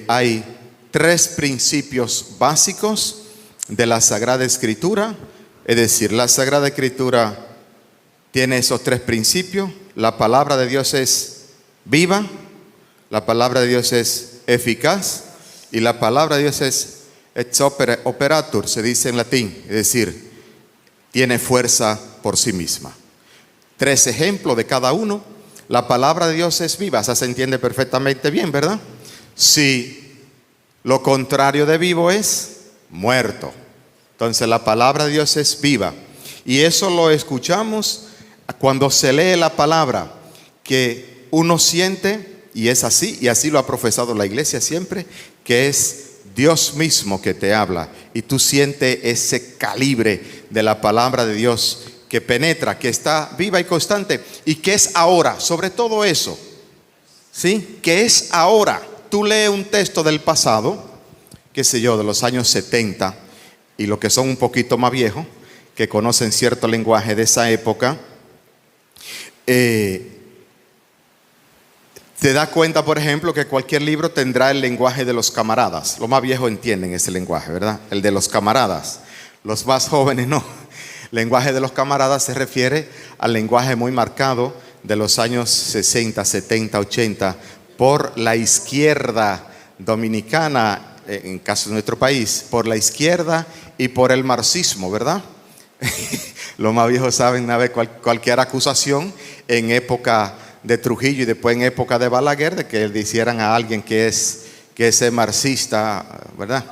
Hay tres principios básicos de la Sagrada Escritura. Es decir, la Sagrada Escritura tiene esos tres principios. La palabra de Dios es viva, la palabra de Dios es eficaz y la palabra de Dios es ex operatur, se dice en latín, es decir, tiene fuerza por sí misma. Tres ejemplos de cada uno. La palabra de Dios es viva, esa se entiende perfectamente bien, ¿verdad? Si lo contrario de vivo es muerto, entonces la palabra de Dios es viva. Y eso lo escuchamos cuando se lee la palabra, que uno siente, y es así, y así lo ha profesado la iglesia siempre, que es Dios mismo que te habla. Y tú sientes ese calibre de la palabra de Dios que penetra, que está viva y constante, y que es ahora, sobre todo eso, ¿sí? Que es ahora. Tú lees un texto del pasado, qué sé yo, de los años 70, y los que son un poquito más viejos, que conocen cierto lenguaje de esa época, te das cuenta, por ejemplo, que cualquier libro tendrá el lenguaje de los camaradas. Los más viejos entienden ese lenguaje, ¿verdad? El de los camaradas. Los más jóvenes no. El lenguaje de los camaradas se refiere al lenguaje muy marcado de los años 60, 70, 80, por la izquierda dominicana, en caso de nuestro país, por la izquierda y por el marxismo, ¿verdad? Los más viejos saben cualquier acusación en época de Trujillo y después en época de Balaguer, de que le hicieran a alguien que es marxista, ¿verdad?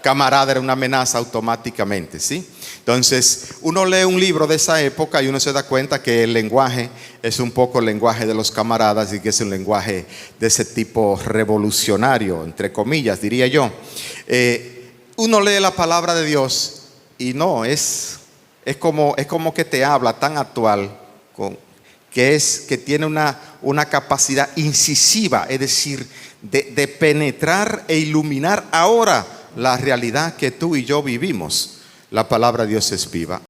Camarada era una amenaza automáticamente, ¿sí? Entonces, uno lee un libro de esa época y uno se da cuenta que el lenguaje es un poco el lenguaje de los camaradas y que es un lenguaje de ese tipo revolucionario, entre comillas, diría yo. Uno lee la palabra de Dios y no, es como que te habla tan actual, que tiene una capacidad incisiva, es decir, de penetrar e iluminar ahora la realidad que tú y yo vivimos. La palabra de Dios es viva.